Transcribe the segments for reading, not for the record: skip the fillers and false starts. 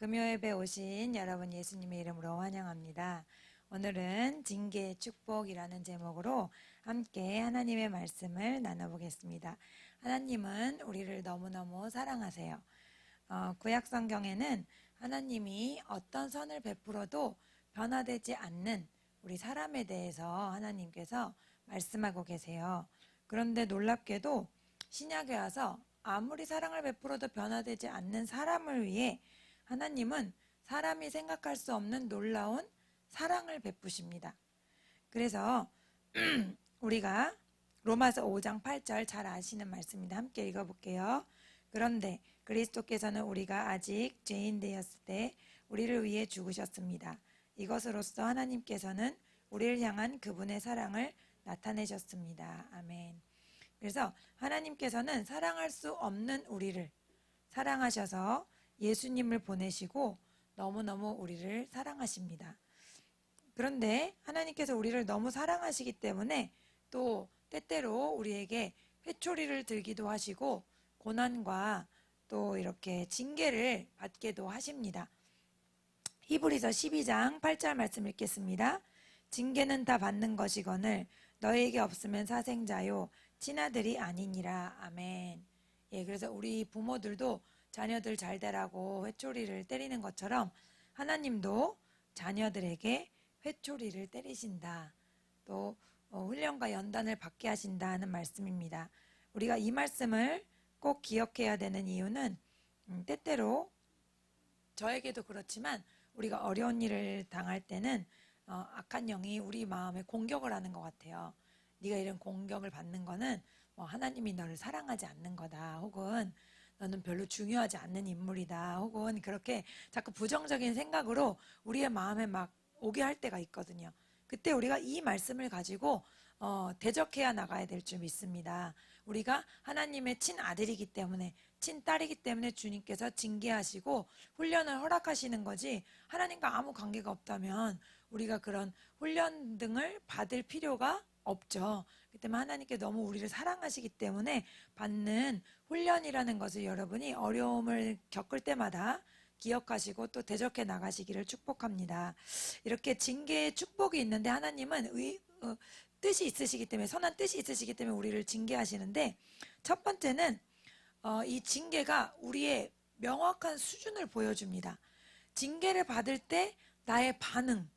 금요예배 오신 여러분 예수님의 이름으로 환영합니다. 오늘은 징계의 축복이라는 제목으로 함께 하나님의 말씀을 나눠보겠습니다. 하나님은 우리를 너무너무 사랑하세요. 구약 성경에는 하나님이 어떤 선을 베풀어도 변화되지 않는 우리 사람에 대해서 하나님께서 말씀하고 계세요. 그런데 놀랍게도 신약에 와서 아무리 사랑을 베풀어도 변화되지 않는 사람을 위해 하나님은 사람이 생각할 수 없는 놀라운 사랑을 베푸십니다. 그래서 우리가 로마서 5장 8절 잘 아시는 말씀입니다. 함께 읽어볼게요. 그런데 그리스도께서는 우리가 아직 죄인 되었을 때 우리를 위해 죽으셨습니다. 이것으로써 하나님께서는 우리를 향한 그분의 사랑을 나타내셨습니다. 아멘. 그래서 하나님께서는 사랑할 수 없는 우리를 사랑하셔서 예수님을 보내시고 너무너무 우리를 사랑하십니다. 그런데 하나님께서 우리를 너무 사랑하시기 때문에 또 때때로 우리에게 회초리를 들기도 하시고 고난과 또 이렇게 징계를 받게도 하십니다. 히브리서 12장 8절 말씀 읽겠습니다. 징계는 다 받는 것이거늘 너에게 없으면 사생자요 친아들이 아니니라. 아멘. 그래서 우리 부모들도 자녀들 잘 되라고 회초리를 때리는 것처럼 하나님도 자녀들에게 회초리를 때리신다. 또 훈련과 연단을 받게 하신다는 말씀입니다. 우리가 이 말씀을 꼭 기억해야 되는 이유는 때때로 저에게도 그렇지만 우리가 어려운 일을 당할 때는 악한 영이 우리 마음에 공격을 하는 것 같아요. 네가 이런 공격을 받는 거는 하나님이 너를 사랑하지 않는 거다. 혹은 너는 별로 중요하지 않는 인물이다. 혹은 그렇게 자꾸 부정적인 생각으로 우리의 마음에 막 오게 할 때가 있거든요. 그때 우리가 이 말씀을 가지고 대적해야 나가야 될 줄 믿습니다. 우리가 하나님의 친아들이기 때문에 친딸이기 때문에 주님께서 징계하시고 훈련을 허락하시는 거지 하나님과 아무 관계가 없다면 우리가 그런 훈련 등을 받을 필요가 없죠. 그 때문에 하나님께 너무 우리를 사랑하시기 때문에 받는 훈련이라는 것을 여러분이 어려움을 겪을 때마다 기억하시고 또 대적해 나가시기를 축복합니다. 이렇게 징계의 축복이 있는데 하나님은 뜻이 있으시기 때문에 선한 뜻이 있으시기 때문에 우리를 징계하시는데 첫 번째는 이 징계가 우리의 명확한 수준을 보여줍니다. 징계를 받을 때 나의 반응,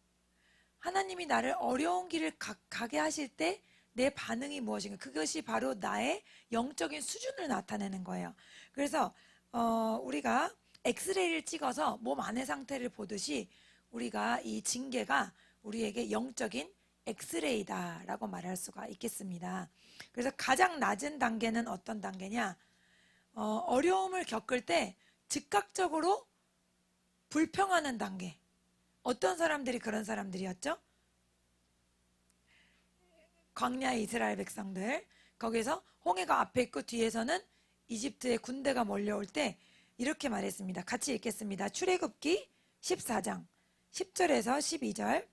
하나님이 나를 어려운 길을 가게 하실 때 내 반응이 무엇인가, 그것이 바로 나의 영적인 수준을 나타내는 거예요. 그래서 우리가 엑스레이를 찍어서 몸 안의 상태를 보듯이 우리가 이 징계가 우리에게 영적인 엑스레이다라고 말할 수가 있겠습니다. 그래서 가장 낮은 단계는 어떤 단계냐? 어려움을 겪을 때 즉각적으로 불평하는 단계. 어떤 사람들이 그런 사람들이었죠? 광야의 이스라엘 백성들. 거기서 홍해가 앞에 있고 뒤에서는 이집트의 군대가 몰려올 때 이렇게 말했습니다. 같이 읽겠습니다. 출애굽기 14장 10절에서 12절.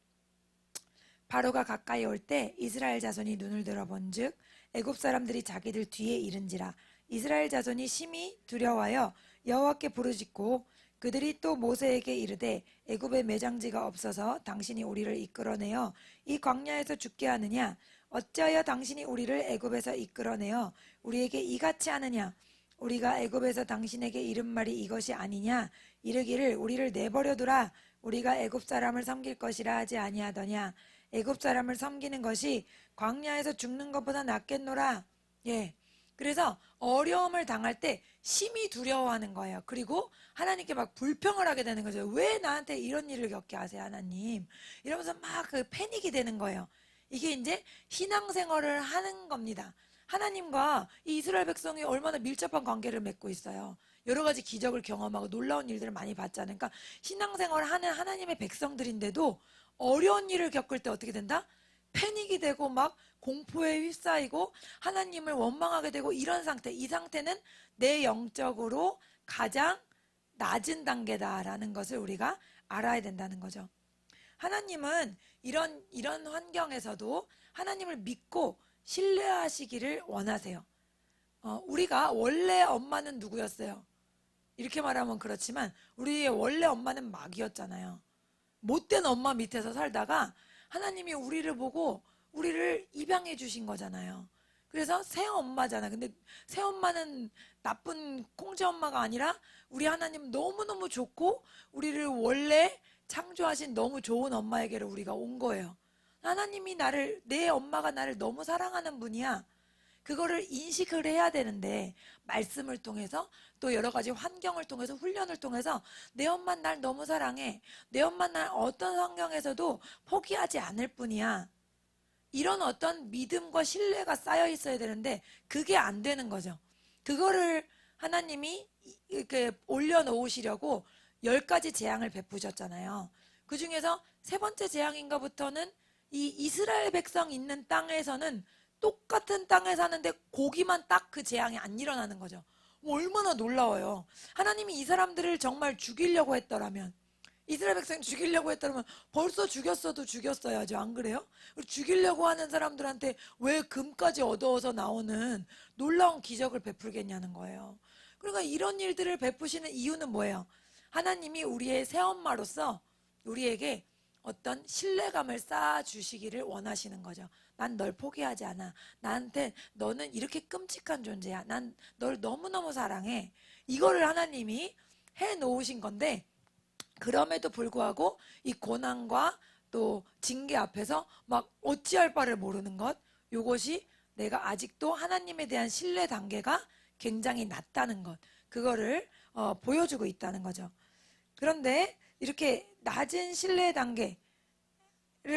바로가 가까이 올 때 이스라엘 자손이 눈을 들어본즉 애굽 사람들이 자기들 뒤에 이른지라. 이스라엘 자손이 심히 두려워하여 여호와께 부르짖고 그들이 또 모세에게 이르되 애굽에 매장지가 없어서 당신이 우리를 이끌어내어 이 광야에서 죽게 하느냐? 어찌하여 당신이 우리를 애굽에서 이끌어내어 우리에게 이같이 하느냐? 우리가 애굽에서 당신에게 이른 말이 이것이 아니냐? 이르기를 우리를 내버려두라. 우리가 애굽 사람을 섬길 것이라 하지 아니하더냐? 애굽 사람을 섬기는 것이 광야에서 죽는 것보다 낫겠노라. 그래서 어려움을 당할 때 심히 두려워하는 거예요. 그리고 하나님께 막 불평을 하게 되는 거죠. 왜 나한테 이런 일을 겪게 하세요, 하나님? 이러면서 막 그 패닉이 되는 거예요. 이게 이제 신앙생활을 하는 겁니다. 하나님과 이 이스라엘 백성이 얼마나 밀접한 관계를 맺고 있어요. 여러 가지 기적을 경험하고 놀라운 일들을 많이 봤잖아요. 그러니까 신앙생활을 하는 하나님의 백성들인데도 어려운 일을 겪을 때 어떻게 된다? 패닉이 되고 막 공포에 휩싸이고 하나님을 원망하게 되고 이런 상태. 이 상태는 내 영적으로 가장 낮은 단계다라는 것을 우리가 알아야 된다는 거죠. 하나님은 이런 환경에서도 하나님을 믿고 신뢰하시기를 원하세요. 우리가 원래 엄마는 누구였어요? 이렇게 말하면 그렇지만 우리의 원래 엄마는 마귀였잖아요. 못된 엄마 밑에서 살다가 하나님이 우리를 보고 우리를 입양해 주신 거잖아요. 그래서 새 엄마잖아. 근데 새 엄마는 나쁜 콩쥐 엄마가 아니라 우리 하나님 너무너무 좋고 우리를 원래 창조하신 너무 좋은 엄마에게로 우리가 온 거예요. 하나님이 내 엄마가 나를 너무 사랑하는 분이야. 그거를 인식을 해야 되는데 말씀을 통해서 또 여러 가지 환경을 통해서 훈련을 통해서 내 엄마는 날 너무 사랑해. 내 엄마는 날 어떤 환경에서도 포기하지 않을 뿐이야. 이런 어떤 믿음과 신뢰가 쌓여 있어야 되는데 그게 안 되는 거죠. 그거를 하나님이 이렇게 올려놓으시려고 10가지 재앙을 베푸셨잖아요. 그 중에서 세 번째 재앙인가부터는 이 이스라엘 백성 있는 땅에서는 똑같은 땅에 사는데 고기만 딱 그 재앙이 안 일어나는 거죠. 얼마나 놀라워요. 하나님이 이 사람들을 정말 죽이려고 했더라면, 이스라엘 백성 죽이려고 했더라면 벌써 죽였어도 죽였어야죠. 안 그래요? 죽이려고 하는 사람들한테 왜 금까지 얻어서 나오는 놀라운 기적을 베풀겠냐는 거예요. 그러니까 이런 일들을 베푸시는 이유는 뭐예요? 하나님이 우리의 새엄마로서 우리에게 어떤 신뢰감을 쌓아주시기를 원하시는 거죠. 난 널 포기하지 않아. 나한테 너는 이렇게 끔찍한 존재야. 난 널 너무너무 사랑해. 이거를 하나님이 해놓으신 건데 그럼에도 불구하고 이 고난과 또 징계 앞에서 막 어찌할 바를 모르는 것, 요것이 내가 아직도 하나님에 대한 신뢰 단계가 굉장히 낮다는 것, 그거를 보여주고 있다는 거죠. 그런데 이렇게 낮은 신뢰 단계를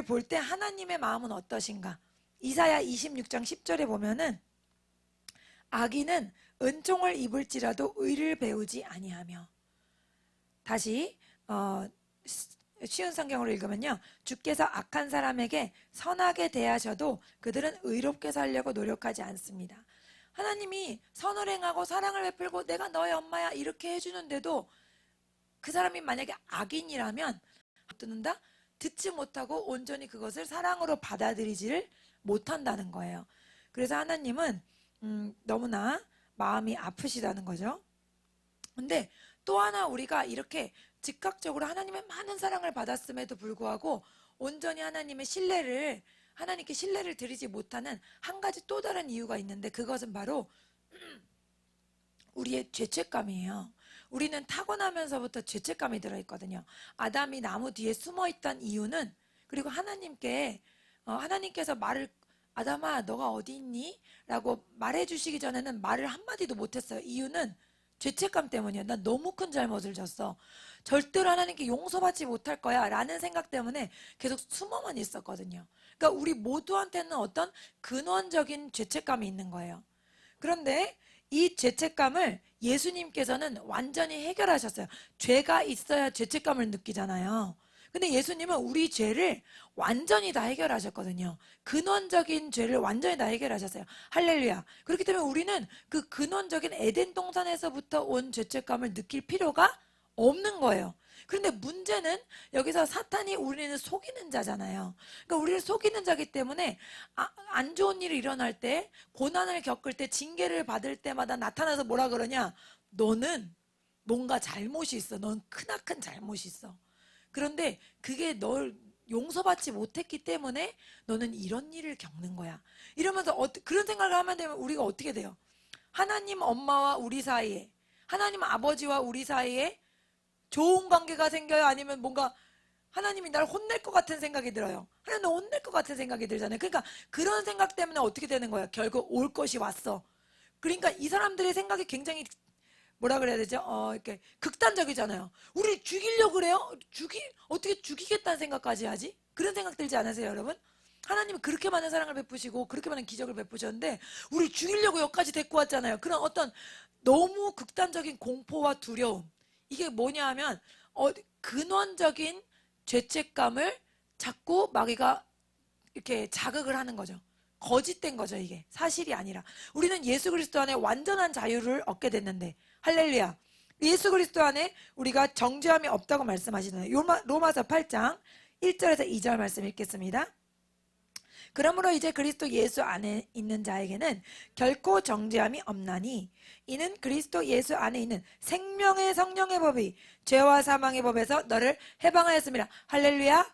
볼 때 하나님의 마음은 어떠신가? 이사야 26장 10절에 보면은 악인은 은총을 입을지라도 의를 배우지 아니하며, 다시 쉬운 성경으로 읽으면요, 주께서 악한 사람에게 선하게 대하셔도 그들은 의롭게 살려고 노력하지 않습니다. 하나님이 선을 행하고 사랑을 베풀고 내가 너의 엄마야 이렇게 해주는데도 그 사람이 만약에 악인이라면 듣지 못하고 온전히 그것을 사랑으로 받아들이지를 못한다는 거예요. 그래서 하나님은 너무나 마음이 아프시다는 거죠. 근데 또 하나 우리가 이렇게 즉각적으로 하나님의 많은 사랑을 받았음에도 불구하고 온전히 하나님께 신뢰를 드리지 못하는 한 가지 또 다른 이유가 있는데, 그것은 바로 우리의 죄책감이에요. 우리는 타고나면서부터 죄책감이 들어있거든요. 아담이 나무 뒤에 숨어있던 이유는, 그리고 하나님께서 아담아 너가 어디 있니? 라고 말해주시기 전에는 말을 한마디도 못했어요. 이유는 죄책감 때문이에요. 난 너무 큰 잘못을 졌어. 절대로 하나님께 용서받지 못할 거야 라는 생각 때문에 계속 숨어만 있었거든요. 그러니까 우리 모두한테는 어떤 근원적인 죄책감이 있는 거예요. 그런데 이 죄책감을 예수님께서는 완전히 해결하셨어요. 죄가 있어야 죄책감을 느끼잖아요. 근데 예수님은 우리 죄를 완전히 다 해결하셨거든요. 근원적인 죄를 완전히 다 해결하셨어요. 할렐루야. 그렇기 때문에 우리는 그 근원적인 에덴 동산에서부터 온 죄책감을 느낄 필요가 없는 거예요. 그런데 문제는 여기서 사탄이 우리는 속이는 자잖아요. 그러니까 우리를 속이는 자기 때문에 안 좋은 일이 일어날 때, 고난을 겪을 때, 징계를 받을 때마다 나타나서 뭐라 그러냐? 너는 뭔가 잘못이 있어. 넌 크나큰 잘못이 있어. 그런데 그게 널 용서받지 못했기 때문에 너는 이런 일을 겪는 거야. 이러면서 그런 생각을 하면 되면 우리가 어떻게 돼요? 하나님 엄마와 우리 사이에, 하나님 아버지와 우리 사이에 좋은 관계가 생겨요? 아니면 뭔가 하나님이 날 혼낼 것 같은 생각이 들어요? 하나님 너 혼낼 것 같은 생각이 들잖아요. 그러니까 그런 생각 때문에 어떻게 되는 거야? 결국 올 것이 왔어. 그러니까 이 사람들의 생각이 굉장히 뭐라 그래야 되죠? 이렇게 극단적이잖아요. 우리 죽이려고 그래요? 어떻게 죽이겠다는 생각까지 하지? 그런 생각 들지 않으세요, 여러분? 하나님은 그렇게 많은 사랑을 베푸시고 그렇게 많은 기적을 베푸셨는데 우리 죽이려고 여기까지 데리고 왔잖아요. 그런 어떤 너무 극단적인 공포와 두려움, 이게 뭐냐 하면 근원적인 죄책감을 자꾸 마귀가 이렇게 자극을 하는 거죠. 거짓된 거죠. 이게 사실이 아니라 우리는 예수 그리스도 안에 완전한 자유를 얻게 됐는데, 할렐루야, 예수 그리스도 안에 우리가 정죄함이 없다고 말씀하시잖아요. 로마서 8장 1절에서 2절 말씀 읽겠습니다. 그러므로 이제 그리스도 예수 안에 있는 자에게는 결코 정죄함이 없나니 이는 그리스도 예수 안에 있는 생명의 성령의 법이 죄와 사망의 법에서 너를 해방하였습니다. 할렐루야.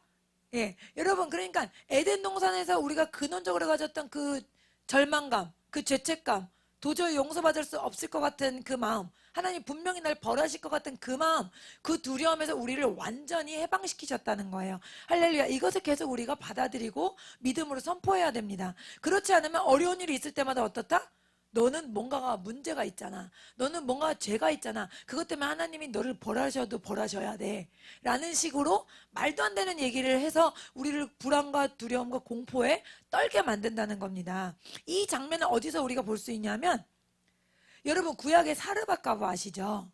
예, 여러분, 그러니까 에덴 동산에서 우리가 근원적으로 가졌던 그 절망감, 그 죄책감, 도저히 용서받을 수 없을 것 같은 그 마음, 하나님 분명히 날 벌하실 것 같은 그 마음, 그 두려움에서 우리를 완전히 해방시키셨다는 거예요. 할렐루야. 이것을 계속 우리가 받아들이고 믿음으로 선포해야 됩니다. 그렇지 않으면 어려운 일이 있을 때마다 어떻다? 너는 뭔가가 문제가 있잖아. 너는 뭔가 죄가 있잖아. 그것 때문에 하나님이 너를 벌하셔도 벌하셔야 돼. 라는 식으로 말도 안 되는 얘기를 해서 우리를 불안과 두려움과 공포에 떨게 만든다는 겁니다. 이 장면을 어디서 우리가 볼 수 있냐면, 여러분 구약의 사르밧가브 아시죠?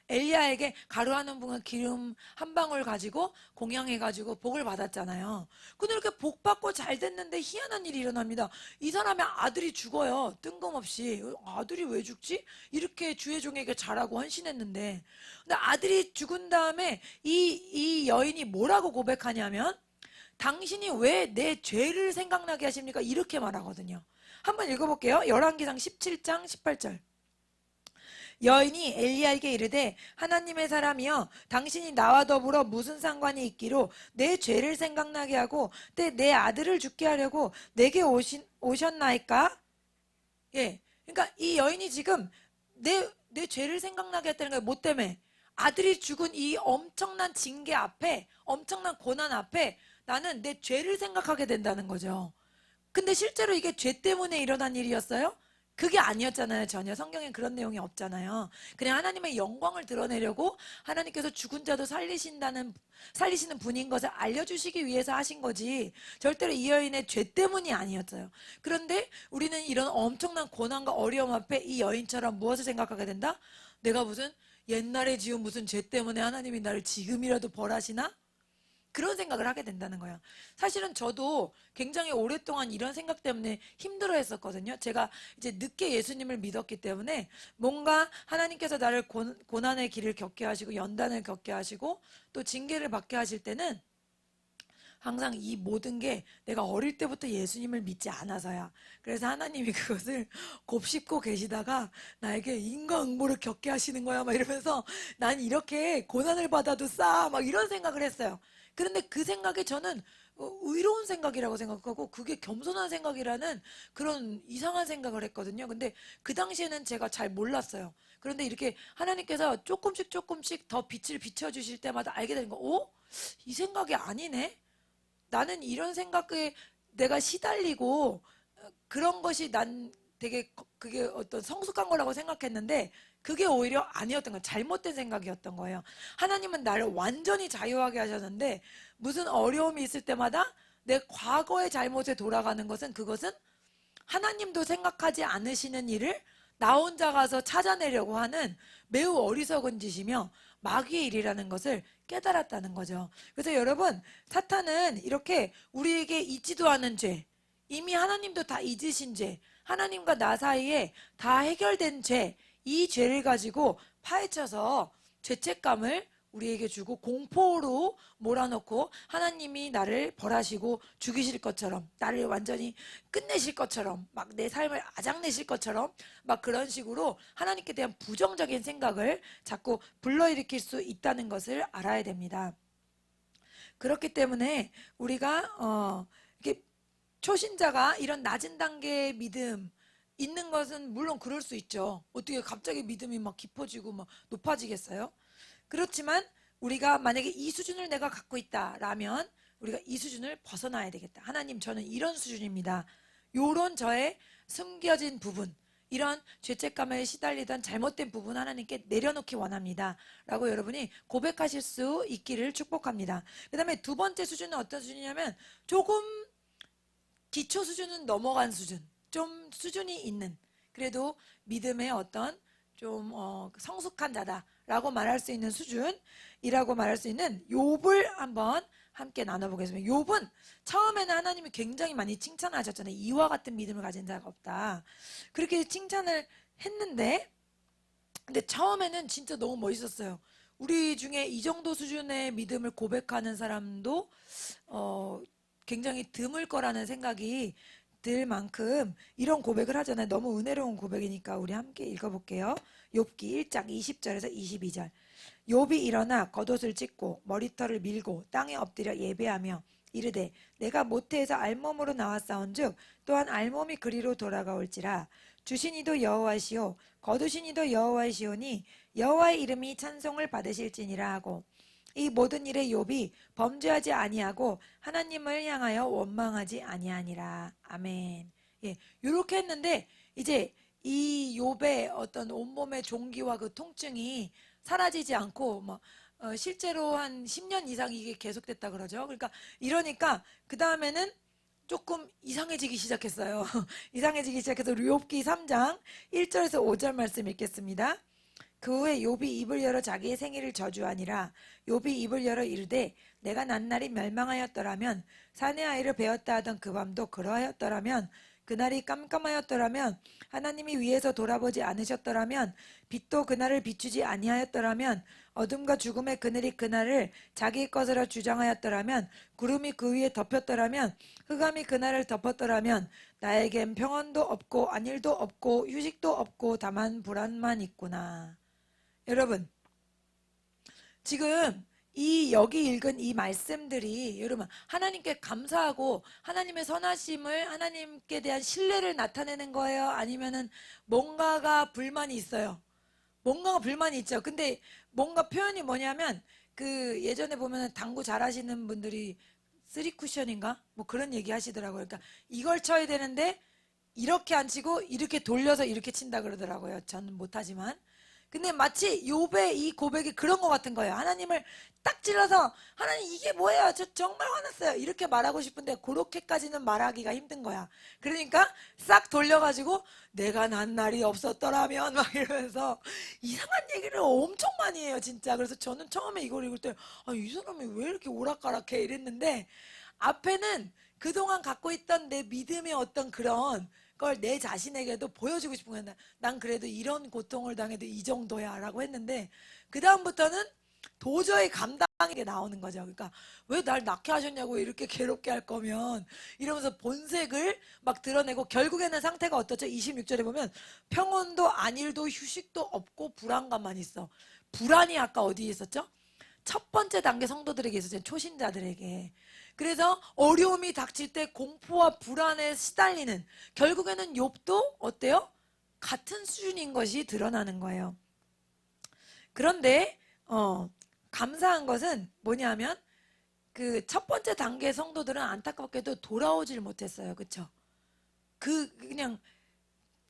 엘리야에게 가루 한 봉은 기름 한 방울 가지고 공양해가지고 복을 받았잖아요. 근데 이렇게 복 받고 잘 됐는데 희한한 일이 일어납니다. 이 사람의 아들이 죽어요. 뜬금없이. 아들이 왜 죽지? 이렇게 주의 종에게 잘하고 헌신했는데. 근데 아들이 죽은 다음에 이 여인이 뭐라고 고백하냐면, 당신이 왜 내 죄를 생각나게 하십니까? 이렇게 말하거든요. 한번 읽어볼게요. 열왕기상 17장 18절. 여인이 엘리야에게 이르되 하나님의 사람이여 당신이 나와 더불어 무슨 상관이 있기로 내 죄를 생각나게 하고 내 아들을 죽게 하려고 내게 오셨나이까? 예, 그러니까 이 여인이 지금 내 죄를 생각나게 했다는 거예요. 뭐 때문에? 아들이 죽은 이 엄청난 징계 앞에, 엄청난 고난 앞에 나는 내 죄를 생각하게 된다는 거죠. 근데 실제로 이게 죄 때문에 일어난 일이었어요? 그게 아니었잖아요. 전혀 성경엔 그런 내용이 없잖아요. 그냥 하나님의 영광을 드러내려고 하나님께서 죽은 자도 살리시는 분인 것을 알려주시기 위해서 하신 거지, 절대로 이 여인의 죄 때문이 아니었어요. 그런데 우리는 이런 엄청난 고난과 어려움 앞에 이 여인처럼 무엇을 생각하게 된다? 내가 무슨 옛날에 지은 무슨 죄 때문에 하나님이 나를 지금이라도 벌하시나? 그런 생각을 하게 된다는 거예요. 사실은 저도 굉장히 오랫동안 이런 생각 때문에 힘들어 했었거든요. 제가 이제 늦게 예수님을 믿었기 때문에 뭔가 하나님께서 나를 고난의 길을 겪게 하시고 연단을 겪게 하시고 또 징계를 받게 하실 때는 항상 이 모든 게 내가 어릴 때부터 예수님을 믿지 않아서야. 그래서 하나님이 그것을 곱씹고 계시다가 나에게 인과응보를 겪게 하시는 거야 막 이러면서 난 이렇게 고난을 받아도 막 이런 생각을 했어요. 그런데 그 생각에 저는 의로운 생각이라고 생각하고 그게 겸손한 생각이라는 그런 이상한 생각을 했거든요. 근데 그 당시에는 제가 잘 몰랐어요. 그런데 이렇게 하나님께서 조금씩 조금씩 더 빛을 비춰주실 때마다 알게 되는 거, 이 생각이 아니네? 나는 이런 생각에 내가 시달리고 그런 것이 난 되게 그게 어떤 성숙한 거라고 생각했는데 그게 오히려 아니었던 거예요. 잘못된 생각이었던 거예요. 하나님은 나를 완전히 자유하게 하셨는데 무슨 어려움이 있을 때마다 내 과거의 잘못에 돌아가는 것은, 그것은 하나님도 생각하지 않으시는 일을 나 혼자 가서 찾아내려고 하는 매우 어리석은 짓이며 마귀의 일이라는 것을 깨달았다는 거죠. 그래서 여러분, 사탄은 이렇게 우리에게 잊지도 않은 죄, 이미 하나님도 다 잊으신 죄, 하나님과 나 사이에 다 해결된 죄, 이 죄를 가지고 파헤쳐서 죄책감을 우리에게 주고 공포로 몰아넣고 하나님이 나를 벌하시고 죽이실 것처럼, 나를 완전히 끝내실 것처럼, 막 내 삶을 아작내실 것처럼 막 그런 식으로 하나님께 대한 부정적인 생각을 자꾸 불러일으킬 수 있다는 것을 알아야 됩니다. 그렇기 때문에 우리가 이렇게 초신자가 이런 낮은 단계의 믿음 있는 것은 물론 그럴 수 있죠. 어떻게 갑자기 믿음이 막 깊어지고 막 높아지겠어요? 그렇지만 우리가 만약에 이 수준을 내가 갖고 있다라면 우리가 이 수준을 벗어나야 되겠다. 하나님, 저는 이런 수준입니다. 요런 저의 숨겨진 부분, 이런 죄책감에 시달리던 잘못된 부분 하나님께 내려놓기 원합니다. 라고 여러분이 고백하실 수 있기를 축복합니다. 그 다음에 두 번째 수준은 어떤 수준이냐면, 조금 기초 수준은 넘어간 수준, 좀 수준이 있는, 그래도 믿음의 어떤 좀 성숙한 자다라고 말할 수 있는 수준이라고 말할 수 있는 욥을 한번 함께 나눠보겠습니다. 욥은 처음에는 하나님이 굉장히 많이 칭찬하셨잖아요. 이와 같은 믿음을 가진 자가 없다. 그렇게 칭찬을 했는데, 근데 처음에는 진짜 너무 멋있었어요. 우리 중에 이 정도 수준의 믿음을 고백하는 사람도 굉장히 드물 거라는 생각이 들 만큼 이런 고백을 하잖아요. 너무 은혜로운 고백이니까 우리 함께 읽어볼게요. 욥기 1장 20절에서 22절. 욥이 일어나 겉옷을 찢고 머리털을 밀고 땅에 엎드려 예배하며 이르되 내가 모태에서 알몸으로 나왔사온즉 또한 알몸이 그리로 돌아가올지라. 주신 이도 여호와시오 거두신 이도 여호와시오니 여호와의 이름이 찬송을 받으실지니라 하고, 이 모든 일에 욥이 범죄하지 아니하고 하나님을 향하여 원망하지 아니하니라. 아멘. 예, 이렇게 했는데 이제 이 욥의 어떤 온몸의 종기와 그 통증이 사라지지 않고 실제로 한 10년 이상 이게 계속됐다 그러죠. 그러니까 이러니까 그 다음에는 조금 이상해지기 시작했어요. 이상해지기 시작해서 욥기 3장 1절에서 5절 말씀 읽겠습니다. 그 후에 욥이 입을 열어 자기의 생일을 저주하니라. 욥이 입을 열어 이르되 내가 낱날이 멸망하였더라면 사내 아이를 베었다 하던 그 밤도 그러하였더라면 그날이 깜깜하였더라면 하나님이 위에서 돌아보지 않으셨더라면 빛도 그날을 비추지 아니하였더라면 어둠과 죽음의 그늘이 그날을 자기 것으로 주장하였더라면 구름이 그 위에 덮였더라면 흑암이 그날을 덮었더라면 나에겐 평안도 없고 안일도 없고 휴식도 없고 다만 불안만 있구나. 여러분, 지금 이 여기 읽은 이 말씀들이 여러분 하나님께 감사하고 하나님의 선하심을, 하나님께 대한 신뢰를 나타내는 거예요? 아니면은 뭔가가 불만이 있어요? 뭔가가 불만이 있죠. 근데 뭔가 표현이 뭐냐면 그 예전에 보면 당구 잘하시는 분들이 쓰리 쿠션인가? 뭐 그런 얘기 하시더라고요. 그러니까 이걸 쳐야 되는데 이렇게 안 치고 이렇게 돌려서 이렇게 친다 그러더라고요. 저는 못하지만. 근데 마치 욥의 이 고백이 그런 것 같은 거예요. 하나님을 딱 찔러서 하나님 이게 뭐예요? 저 정말 화났어요. 이렇게 말하고 싶은데 그렇게까지는 말하기가 힘든 거야. 그러니까 싹 돌려가지고 내가 난 날이 없었더라면 막 이러면서 이상한 얘기를 엄청 많이 해요, 진짜. 그래서 저는 처음에 이걸 읽을 때 이 사람이 왜 이렇게 오락가락해 이랬는데 앞에는 그동안 갖고 있던 내 믿음의 어떤 그런 걸 내 자신에게도 보여주고 싶은 거야. 난 그래도 이런 고통을 당해도 이 정도야 라고 했는데 그 다음부터는 도저히 감당하는 게 나오는 거죠. 그러니까 왜 날 낳게 하셨냐고, 이렇게 괴롭게 할 거면 이러면서 본색을 막 드러내고 결국에는 상태가 어떻죠? 26절에 보면 평온도 안일도 휴식도 없고 불안감만 있어. 불안이 아까 어디에 있었죠? 첫 번째 단계 성도들에게 있었죠. 초신자들에게. 그래서 어려움이 닥칠 때 공포와 불안에 시달리는, 결국에는 욥도 어때요? 같은 수준인 것이 드러나는 거예요. 그런데 감사한 것은 뭐냐면 그 첫 번째 단계 성도들은 안타깝게도 돌아오질 못했어요. 그쵸? 그냥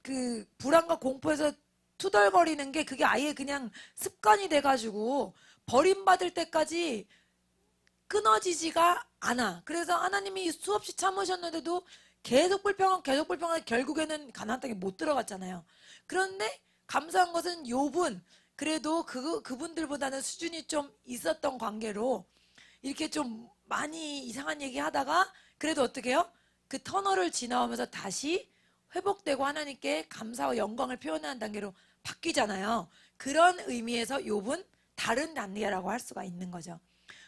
그 불안과 공포에서 투덜거리는 게 그게 아예 그냥 습관이 돼가지고 버림받을 때까지 끊어지지가 않아. 그래서 하나님이 수없이 참으셨는데도 계속 불평한 결국에는 가나안 땅에 못 들어갔잖아요. 그런데 감사한 것은 욥은 그래도 그분들보다는 수준이 좀 있었던 관계로 이렇게 좀 많이 이상한 얘기 하다가 그래도 어떻게 해요? 그 터널을 지나오면서 다시 회복되고 하나님께 감사와 영광을 표현하는 단계로 바뀌잖아요. 그런 의미에서 욥은 다른 단계라고 할 수가 있는 거죠.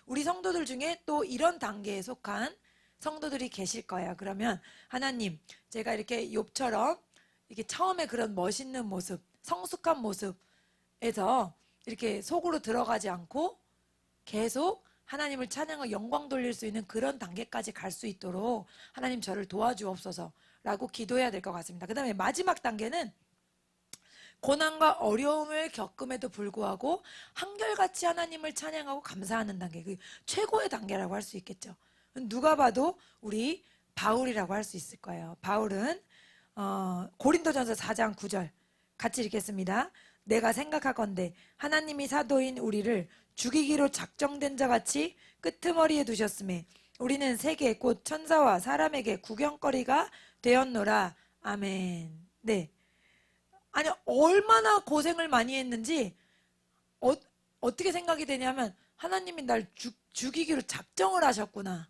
우리 성도들 중에 또 이런 단계에 속한 성도들이 계실 거예요. 그러면 하나님, 제가 이렇게 욥처럼 이렇게 처음에 그런 멋있는 모습, 성숙한 모습에서 이렇게 속으로 들어가지 않고 계속 하나님을 찬양하고 영광 돌릴 수 있는 그런 단계까지 갈 수 있도록 하나님 저를 도와주옵소서라고 기도해야 될 것 같습니다. 그 다음에 마지막 단계는 고난과 어려움을 겪음에도 불구하고 한결같이 하나님을 찬양하고 감사하는 단계, 그 최고의 단계라고 할 수 있겠죠. 누가 봐도 우리 바울이라고 할 수 있을 거예요. 바울은 고린도전서 4장 9절 같이 읽겠습니다. 내가 생각하건대 하나님이 사도인 우리를 죽이기로 작정된 자 같이 끄트머리에 두셨음에 우리는 세계 곧 천사와 사람에게 구경거리가 되었노라. 아멘. 네. 아니 얼마나 고생을 많이 했는지 어떻게 생각이 되냐면 하나님이 날 죽이기로 작정을 하셨구나.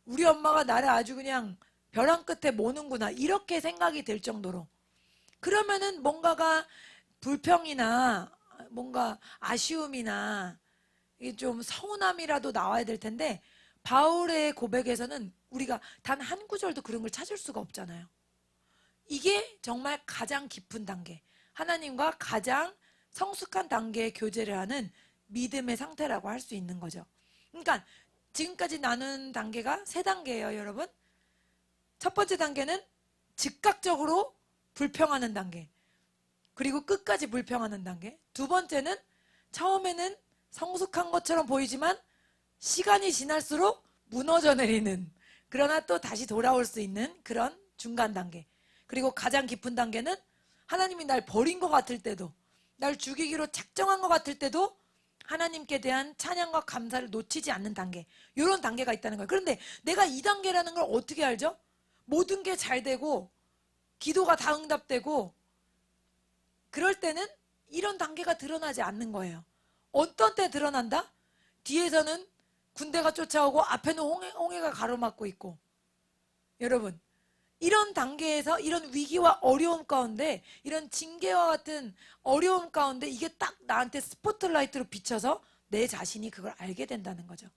우리 엄마가 나를 아주 그냥 벼랑 끝에 모는구나. 이렇게 생각이 될 정도로. 그러면은 뭔가가 불평이나 뭔가 아쉬움이나 이게 좀 서운함이라도 나와야 될 텐데 바울의 고백에서는 우리가 단 한 구절도 그런 걸 찾을 수가 없잖아요. 이게 정말 가장 깊은 단계, 하나님과 가장 성숙한 단계의 교제를 하는 믿음의 상태라고 할 수 있는 거죠. 그러니까 지금까지 나눈 단계가 세 단계예요, 여러분. 첫 번째 단계는 즉각적으로 불평하는 단계, 그리고 끝까지 불평하는 단계. 두 번째는 처음에는 성숙한 것처럼 보이지만 시간이 지날수록 무너져 내리는, 그러나 또 다시 돌아올 수 있는 그런 중간 단계. 그리고 가장 깊은 단계는 하나님이 날 버린 것 같을 때도, 날 죽이기로 작정한 것 같을 때도 하나님께 대한 찬양과 감사를 놓치지 않는 단계, 이런 단계가 있다는 거예요. 그런데 내가 이 단계라는 걸 어떻게 알죠? 모든 게 잘 되고 기도가 다 응답되고 그럴 때는 이런 단계가 드러나지 않는 거예요. 어떤 때 드러난다? 뒤에서는 군대가 쫓아오고 앞에는 홍해가 가로막고 있고. 여러분, 이런 단계에서 이런 위기와 어려움 가운데, 이런 징계와 같은 어려움 가운데 이게 딱 나한테 스포트라이트로 비춰서 내 자신이 그걸 알게 된다는 거죠.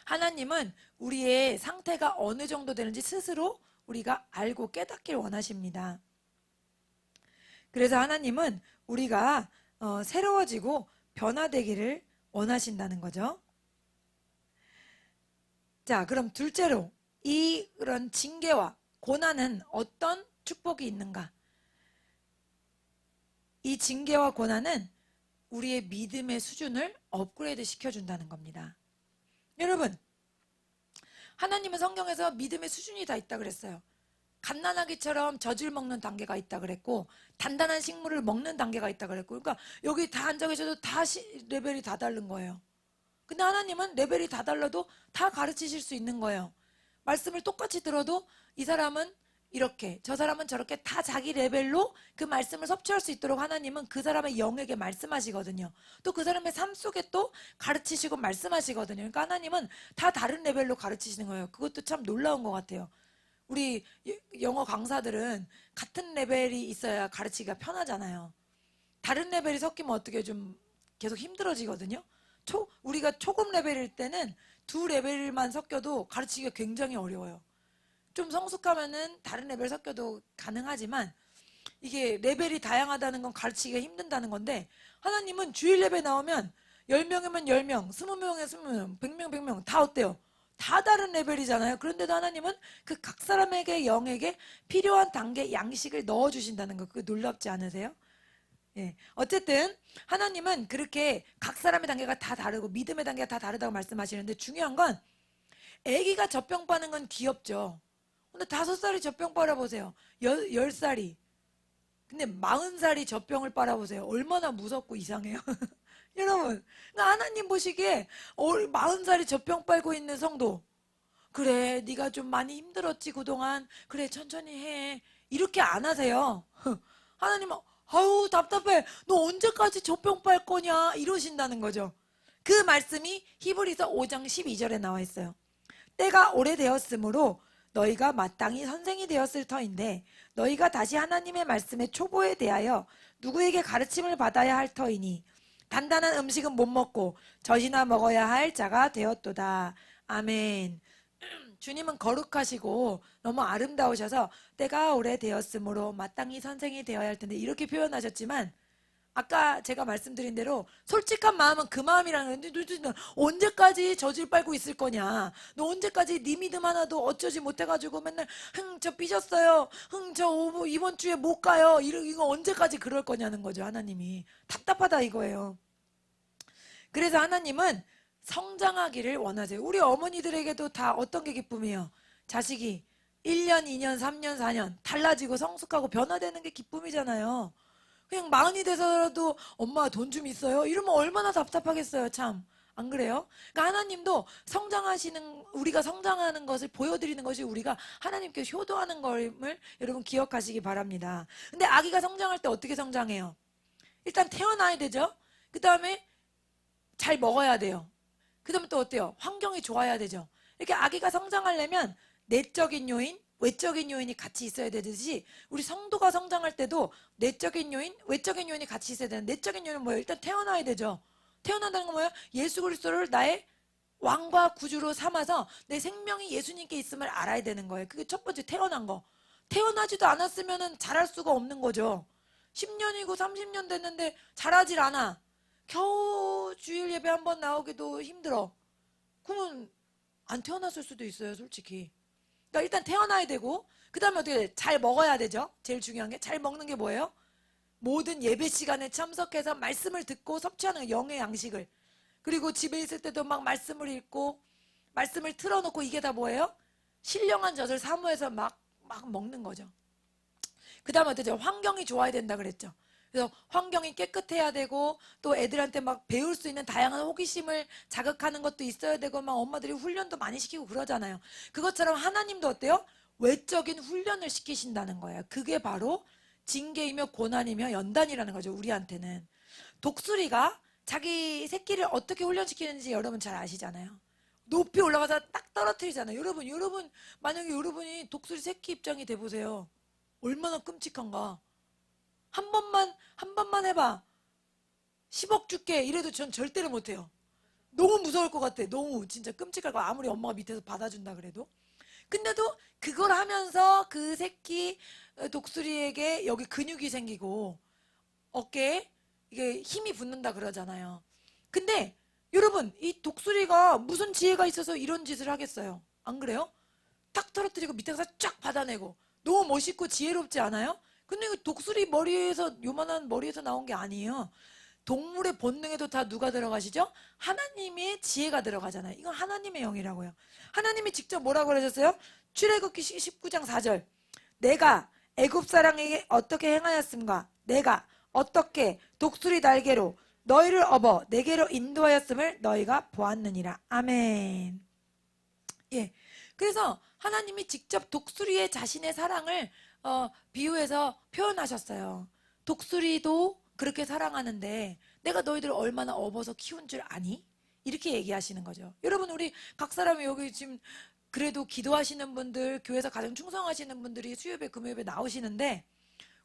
하나님은 우리의 상태가 어느 정도 되는지 스스로 우리가 알고 깨닫길 원하십니다. 그래서 하나님은 우리가 새로워지고 변화되기를 원하신다는 거죠. 자, 그럼 둘째로 이런 징계와 고난은 어떤 축복이 있는가? 이 징계와 고난은 우리의 믿음의 수준을 업그레이드 시켜준다는 겁니다. 여러분, 하나님은 성경에서 믿음의 수준이 다 있다 그랬어요. 갓난아기처럼 젖을 먹는 단계가 있다 그랬고, 단단한 식물을 먹는 단계가 있다 그랬고, 그러니까 여기 다 앉아 계셔도 다 레벨이 다 다른 거예요. 근데 하나님은 레벨이 다 달라도 다 가르치실 수 있는 거예요. 말씀을 똑같이 들어도 이 사람은 이렇게, 저 사람은 저렇게 다 자기 레벨로 그 말씀을 섭취할 수 있도록 하나님은 그 사람의 영에게 말씀하시거든요. 또 그 사람의 삶 속에 또 가르치시고 말씀하시거든요. 그러니까 하나님은 다 다른 레벨로 가르치시는 거예요. 그것도 참 놀라운 것 같아요. 우리 영어 강사들은 같은 레벨이 있어야 가르치기가 편하잖아요. 다른 레벨이 섞이면 어떻게 좀 계속 힘들어지거든요. 우리가 초급 레벨일 때는 두 레벨만 섞여도 가르치기가 굉장히 어려워요. 좀 성숙하면은 다른 레벨 섞여도 가능하지만 이게 레벨이 다양하다는 건 가르치기가 힘든다는 건데, 하나님은 주일 레벨 나오면 10명이면 10명, 20명이면 20명, 100명 100명 다 어때요? 다 다른 레벨이잖아요. 그런데도 하나님은 그 각 사람에게 영에게 필요한 단계 양식을 넣어주신다는 거, 그거 놀랍지 않으세요? 예. 어쨌든 하나님은 그렇게 각 사람의 단계가 다 다르고 믿음의 단계가 다 다르다고 말씀하시는데, 중요한 건 아기가 젖병 빠는 건 귀엽죠. 근데 5살이 젖병 빨아보세요. 10살이. 근데 40살이 젖병을 빨아보세요. 얼마나 무섭고 이상해요. 여러분, 그러니까 하나님 보시기에 40살이 젖병 빨고 있는 성도, 그래 네가 좀 많이 힘들었지 그동안, 그래 천천히 해, 이렇게 안 하세요. 하나님은 아유 답답해, 너 언제까지 젖병 빨 거냐 이러신다는 거죠. 그 말씀이 히브리서 5장 12절에 나와 있어요. 때가 오래되었으므로 너희가 마땅히 선생이 되었을 터인데, 너희가 다시 하나님의 말씀의 초보에 대하여 누구에게 가르침을 받아야 할 터이니 단단한 음식은 못 먹고 젖이나 먹어야 할 자가 되었도다. 아멘. 주님은 거룩하시고 너무 아름다우셔서 때가 오래되었으므로 마땅히 선생이 되어야 할 텐데 이렇게 표현하셨지만, 아까 제가 말씀드린 대로 솔직한 마음은 그 마음이라는 건데, 너 언제까지 젖을 빨고 있을 거냐, 너 언제까지 네 믿음 하나도 어쩌지 못해가지고 맨날 저 삐졌어요, 저 이번 주에 못 가요, 이거 언제까지 그럴 거냐는 거죠. 하나님이 답답하다 이거예요. 그래서 하나님은 성장하기를 원하세요. 우리 어머니들에게도 다 어떤 게 기쁨이에요? 자식이 1년, 2년, 3년, 4년 달라지고 성숙하고 변화되는 게 기쁨이잖아요. 그냥 마흔이 돼서라도 엄마 돈 좀 있어요? 이러면 얼마나 답답하겠어요, 참. 안 그래요? 그러니까 하나님도 우리가 성장하는 것을 보여드리는 것이 우리가 하나님께 효도하는 것을 여러분 기억하시기 바랍니다. 근데 아기가 성장할 때 어떻게 성장해요? 일단 태어나야 되죠? 그 다음에 잘 먹어야 돼요. 그 다음에 또 어때요? 환경이 좋아야 되죠. 이렇게 아기가 성장하려면 내적인 요인, 외적인 요인이 같이 있어야 되듯이, 우리 성도가 성장할 때도 내적인 요인, 외적인 요인이 같이 있어야 되는. 내적인 요인은 뭐예요? 일단 태어나야 되죠. 태어난다는 건 뭐예요? 예수 그리스도를 나의 왕과 구주로 삼아서 내 생명이 예수님께 있음을 알아야 되는 거예요. 그게 첫 번째, 태어난 거. 태어나지도 않았으면 잘할 수가 없는 거죠. 10년이고 30년 됐는데 잘하질 않아. 겨우 주일 예배 한번 나오기도 힘들어. 그러면 안 태어났을 수도 있어요, 솔직히. 그러니까 일단 태어나야 되고, 그 다음에 어떻게 돼? 잘 먹어야 되죠. 제일 중요한 게 잘 먹는 게 뭐예요? 모든 예배 시간에 참석해서 말씀을 듣고 섭취하는 영의 양식을. 그리고 집에 있을 때도 막 말씀을 읽고 말씀을 틀어놓고, 이게 다 뭐예요? 신령한 젖을 사모해서 막 먹는 거죠. 그 다음에 어떠죠? 환경이 좋아야 된다 그랬죠. 그래서 환경이 깨끗해야 되고, 또 애들한테 막 배울 수 있는 다양한 호기심을 자극하는 것도 있어야 되고, 막 엄마들이 훈련도 많이 시키고 그러잖아요. 그것처럼 하나님도 어때요? 외적인 훈련을 시키신다는 거예요. 그게 바로 징계이며 고난이며 연단이라는 거죠, 우리한테는. 독수리가 자기 새끼를 어떻게 훈련시키는지 여러분 잘 아시잖아요. 높이 올라가서 딱 떨어뜨리잖아요. 여러분 만약에 여러분이 독수리 새끼 입장이 돼 보세요. 얼마나 끔찍한가. 한 번만 해봐. 10억 줄게. 이래도 전 절대로 못해요. 너무 무서울 것 같아. 너무 진짜 끔찍할 거. 아무리 엄마가 밑에서 받아준다 그래도. 근데도 그걸 하면서 그 새끼 독수리에게 여기 근육이 생기고 어깨에 이게 힘이 붙는다 그러잖아요. 근데 여러분, 이 독수리가 무슨 지혜가 있어서 이런 짓을 하겠어요? 안 그래요? 탁 떨어뜨리고 밑에서 쫙 받아내고 너무 멋있고 지혜롭지 않아요? 근데 이 독수리 머리에서, 요만한 머리에서 나온 게 아니에요. 동물의 본능에도 다 누가 들어가시죠? 하나님의 지혜가 들어가잖아요. 이건 하나님의 영이라고요. 하나님이 직접 뭐라고 그러셨어요? 출애굽기 19장 4절. 내가 애굽 사람에게 어떻게 행하였음과 내가 어떻게 독수리 날개로 너희를 업어 내게로 인도하였음을 너희가 보았느니라. 아멘. 예. 그래서 하나님이 직접 독수리의 자신의 사랑을 비유해서 표현하셨어요. 독수리도 그렇게 사랑하는데 내가 너희들을 얼마나 업어서 키운 줄 아니? 이렇게 얘기하시는 거죠. 여러분, 우리 각 사람이 여기 지금 그래도 기도하시는 분들, 교회에서 가장 충성하시는 분들이 수요예배, 금요예배 나오시는데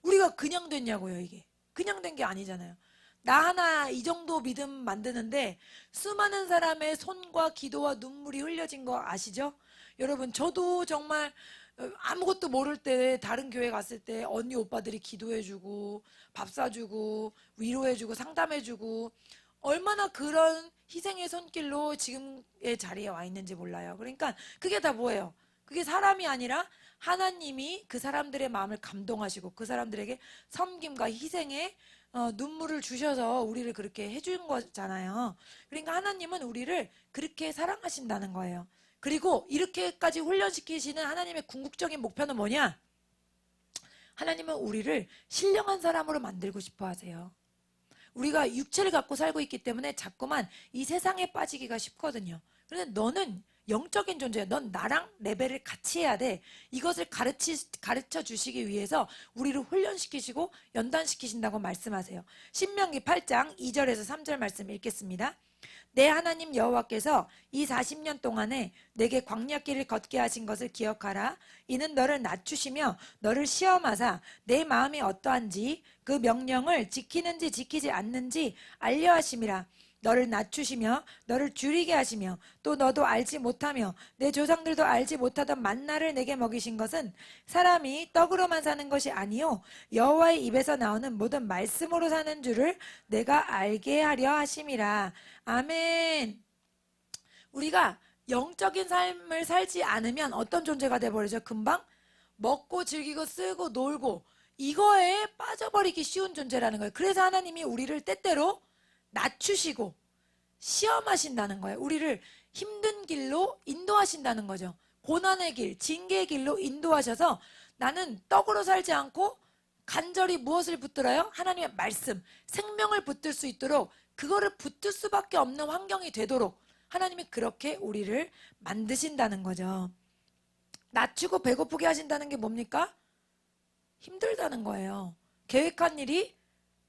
우리가 그냥 됐냐고요, 이게. 그냥 된 게 아니잖아요. 나 하나 이 정도 믿음 만드는데 수많은 사람의 손과 기도와 눈물이 흘려진 거 아시죠? 여러분, 저도 정말 아무것도 모를 때 다른 교회 갔을 때 언니 오빠들이 기도해주고 밥 사주고 위로해주고 상담해주고 얼마나 그런 희생의 손길로 지금의 자리에 와 있는지 몰라요. 그러니까 그게 다 뭐예요? 그게 사람이 아니라 하나님이 그 사람들의 마음을 감동하시고 그 사람들에게 섬김과 희생의 눈물을 주셔서 우리를 그렇게 해준 거잖아요. 그러니까 하나님은 우리를 그렇게 사랑하신다는 거예요. 그리고 이렇게까지 훈련시키시는 하나님의 궁극적인 목표는 뭐냐? 하나님은 우리를 신령한 사람으로 만들고 싶어 하세요. 우리가 육체를 갖고 살고 있기 때문에 자꾸만 이 세상에 빠지기가 쉽거든요. 그런데 너는 영적인 존재야. 넌 나랑 레벨을 같이 해야 돼. 이것을 가르쳐 주시기 위해서 우리를 훈련시키시고 연단시키신다고 말씀하세요. 신명기 8장 2절에서 3절 말씀 읽겠습니다. 내 하나님 여호와께서 이 40년 동안에 내게 광야길을 걷게 하신 것을 기억하라. 이는 너를 낮추시며 너를 시험하사 내 마음이 어떠한지 그 명령을 지키는지 지키지 않는지 알려 하심이라. 너를 낮추시며 너를 줄이게 하시며 또 너도 알지 못하며 내 조상들도 알지 못하던 만나를 내게 먹이신 것은 사람이 떡으로만 사는 것이 아니요 여호와의 입에서 나오는 모든 말씀으로 사는 줄을 내가 알게 하려 하심이라. 아멘. 우리가 영적인 삶을 살지 않으면 어떤 존재가 돼버리죠? 금방 먹고 즐기고 쓰고 놀고 이거에 빠져버리기 쉬운 존재라는 거예요. 그래서 하나님이 우리를 때때로 낮추시고 시험하신다는 거예요. 우리를 힘든 길로 인도하신다는 거죠. 고난의 길, 징계의 길로 인도하셔서 나는 떡으로 살지 않고 간절히 무엇을 붙들어요? 하나님의 말씀, 생명을 붙들 수 있도록 그거를 붙들 수밖에 없는 환경이 되도록 하나님이 그렇게 우리를 만드신다는 거죠. 낮추고 배고프게 하신다는 게 뭡니까? 힘들다는 거예요. 계획한 일이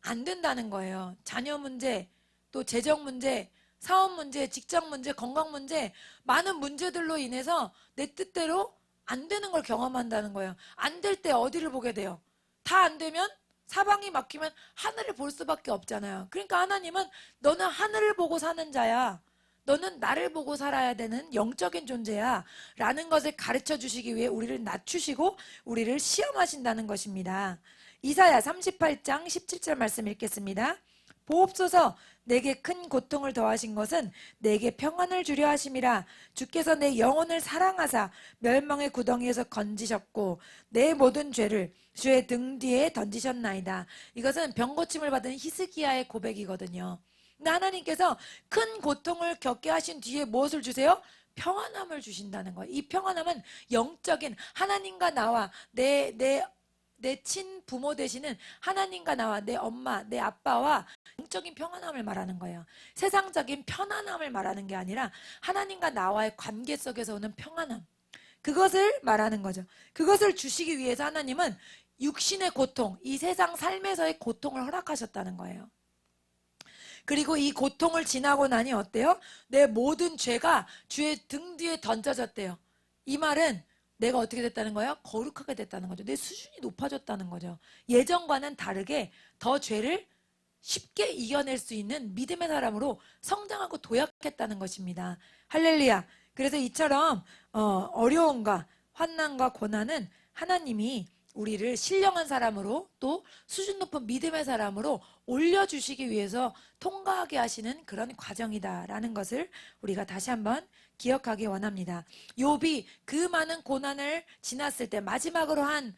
안 된다는 거예요. 자녀 문제, 또 재정 문제, 사업 문제, 직장 문제, 건강 문제, 많은 문제들로 인해서 내 뜻대로 안 되는 걸 경험한다는 거예요. 안 될 때 어디를 보게 돼요? 다 안 되면 사방이 막히면 하늘을 볼 수밖에 없잖아요. 그러니까 하나님은 너는 하늘을 보고 사는 자야. 너는 나를 보고 살아야 되는 영적인 존재야 라는 것을 가르쳐 주시기 위해 우리를 낮추시고 우리를 시험하신다는 것입니다. 이사야 38장 17절 말씀 읽겠습니다. 보옵소서, 내게 큰 고통을 더하신 것은 내게 평안을 주려 하심이라. 주께서 내 영혼을 사랑하사 멸망의 구덩이에서 건지셨고 내 모든 죄를 주의 등 뒤에 던지셨나이다. 이것은 병고침을 받은 히스기야의 고백이거든요. 근데 하나님께서 큰 고통을 겪게 하신 뒤에 무엇을 주세요? 평안함을 주신다는 거예요. 이 평안함은 영적인 하나님과 나와 내 친부모 되시는 하나님과 나와 내 엄마, 내 아빠와 영적인 평안함을 말하는 거예요. 세상적인 편안함을 말하는 게 아니라 하나님과 나와의 관계 속에서 오는 평안함. 그것을 말하는 거죠. 그것을 주시기 위해서 하나님은 육신의 고통, 이 세상 삶에서의 고통을 허락하셨다는 거예요. 그리고 이 고통을 지나고 나니 어때요? 내 모든 죄가 주의 등 뒤에 던져졌대요. 이 말은 내가 어떻게 됐다는 거예요? 거룩하게 됐다는 거죠. 내 수준이 높아졌다는 거죠. 예전과는 다르게 더 죄를 쉽게 이겨낼 수 있는 믿음의 사람으로 성장하고 도약했다는 것입니다. 할렐루야. 그래서 이처럼 어려움과 환난과 고난은 하나님이 우리를 신령한 사람으로 또 수준 높은 믿음의 사람으로 올려주시기 위해서 통과하게 하시는 그런 과정이다라는 것을 우리가 다시 한번 기억하기 원합니다. 욥이 그 많은 고난을 지났을 때 마지막으로 한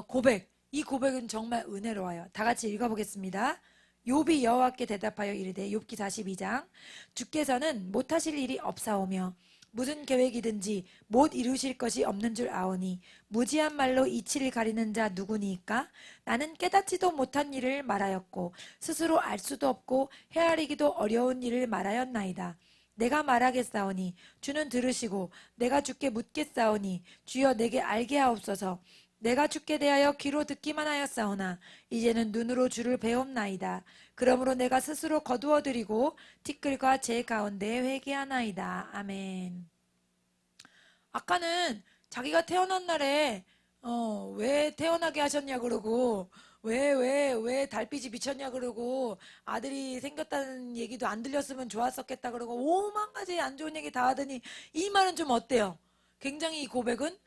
고백, 이 고백은 정말 은혜로워요. 다 같이 읽어보겠습니다. 욥이 여호와께 대답하여 이르되, 욥기 42장, 주께서는 못하실 일이 없사오며 무슨 계획이든지 못 이루실 것이 없는 줄 아오니 무지한 말로 이치를 가리는 자 누구니까? 나는 깨닫지도 못한 일을 말하였고 스스로 알 수도 없고 헤아리기도 어려운 일을 말하였나이다. 내가 말하겠사오니 주는 들으시고 내가 주께 묻겠사오니 주여 내게 알게 하옵소서. 내가 주께 대하여 귀로 듣기만 하였사오나 이제는 눈으로 주를 배옵나이다. 그러므로 내가 스스로 거두어드리고 티끌과 제 가운데 회개하나이다. 아멘. 아까는 자기가 태어난 날에 왜 태어나게 하셨냐 그러고 왜 달빛이 비쳤냐 그러고 아들이 생겼다는 얘기도 안 들렸으면 좋았었겠다 그러고 오만 가지 안 좋은 얘기 다 하더니 이 말은 좀 어때요? 굉장히 이 고백은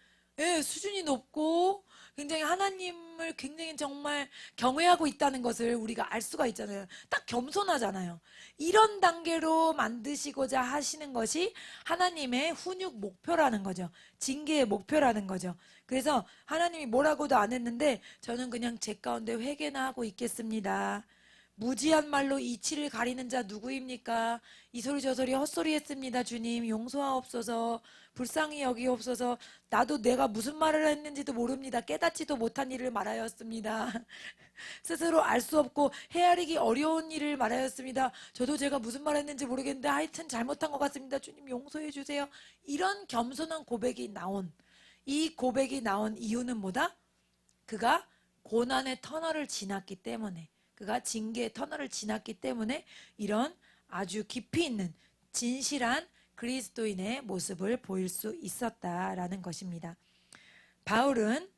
수준이 높고 굉장히 하나님을 굉장히 정말 경외하고 있다는 것을 우리가 알 수가 있잖아요. 딱 겸손하잖아요. 이런 단계로 만드시고자 하시는 것이 하나님의 훈육 목표라는 거죠. 징계의 목표라는 거죠. 그래서 하나님이 뭐라고도 안 했는데 저는 그냥 제 가운데 회개나 하고 있겠습니다. 무지한 말로 이치를 가리는 자 누구입니까? 이 소리 저 소리 헛소리 했습니다. 주님 용서하옵소서. 불쌍히 여기옵소서. 나도 내가 무슨 말을 했는지도 모릅니다. 깨닫지도 못한 일을 말하였습니다. 스스로 알 수 없고 헤아리기 어려운 일을 말하였습니다. 저도 제가 무슨 말 했는지 모르겠는데 하여튼 잘못한 것 같습니다. 주님 용서해 주세요. 이런 겸손한 고백이 나온, 이 고백이 나온 이유는 뭐다? 그가 고난의 터널을 지났기 때문에, 그가 징계의 터널을 지났기 때문에 이런 아주 깊이 있는 진실한 그리스도인의 모습을 보일 수 있었다라는 것입니다. 바울은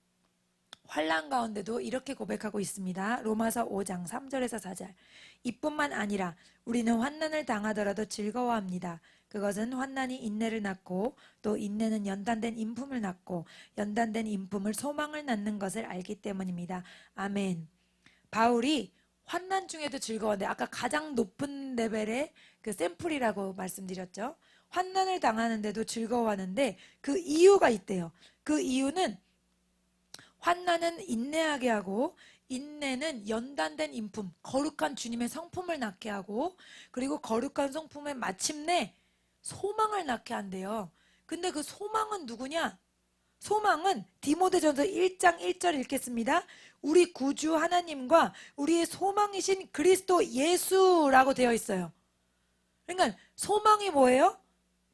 환난 가운데도 이렇게 고백하고 있습니다. 로마서 5장 3절에서 4절. 이뿐만 아니라 우리는 환난을 당하더라도 즐거워합니다. 그것은 환난이 인내를 낳고 또 인내는 연단된 인품을 낳고 연단된 인품을 소망을 낳는 것을 알기 때문입니다. 아멘. 바울이 환난 중에도 즐거웠는데 아까 가장 높은 레벨의 그 샘플이라고 말씀드렸죠. 환난을 당하는데도 즐거워하는데 그 이유가 있대요. 그 이유는 환난은 인내하게 하고 인내는 연단된 인품, 거룩한 주님의 성품을 낳게 하고 그리고 거룩한 성품에 마침내 소망을 낳게 한대요. 근데 그 소망은 누구냐? 소망은 디모데전서 1장 1절 읽겠습니다. 우리 구주 하나님과 우리의 소망이신 그리스도 예수라고 되어 있어요. 그러니까 소망이 뭐예요?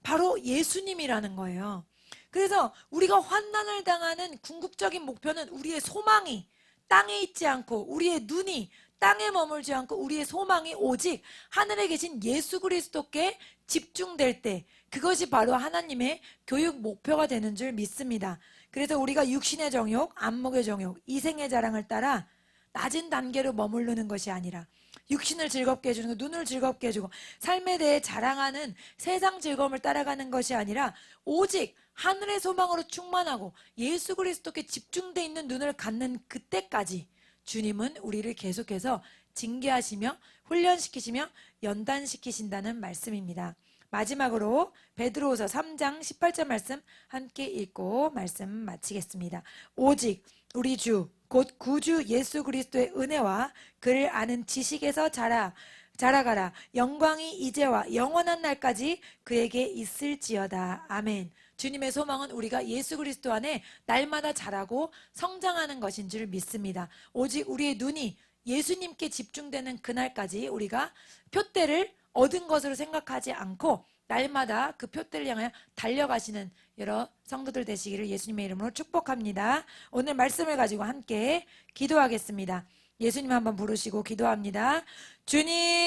바로 예수님이라는 거예요. 그래서 우리가 환난을 당하는 궁극적인 목표는 우리의 소망이 땅에 있지 않고 우리의 눈이 땅에 머물지 않고 우리의 소망이 오직 하늘에 계신 예수 그리스도께 집중될 때 그것이 바로 하나님의 교육 목표가 되는 줄 믿습니다. 그래서 우리가 육신의 정욕, 안목의 정욕, 이생의 자랑을 따라 낮은 단계로 머무르는 것이 아니라 육신을 즐겁게 해주는 거, 눈을 즐겁게 해주고 삶에 대해 자랑하는 세상 즐거움을 따라가는 것이 아니라 오직 하늘의 소망으로 충만하고 예수 그리스도께 집중되어 있는 눈을 갖는 그때까지 주님은 우리를 계속해서 징계하시며 훈련시키시며 연단시키신다는 말씀입니다. 마지막으로 베드로후서 3장 18절 말씀 함께 읽고 말씀 마치겠습니다. 오직 우리 주 곧 구주 예수 그리스도의 은혜와 그를 아는 지식에서 자라가라. 영광이 이제와 영원한 날까지 그에게 있을지어다. 아멘. 주님의 소망은 우리가 예수 그리스도 안에 날마다 자라고 성장하는 것인 줄 믿습니다. 오직 우리의 눈이 예수님께 집중되는 그날까지 우리가 표대를 얻은 것으로 생각하지 않고 날마다 그 표대를 향하여 달려가시는 여러 성도들 되시기를 예수님의 이름으로 축복합니다. 오늘 말씀을 가지고 함께 기도하겠습니다. 예수님 한번 부르시고 기도합니다. 주님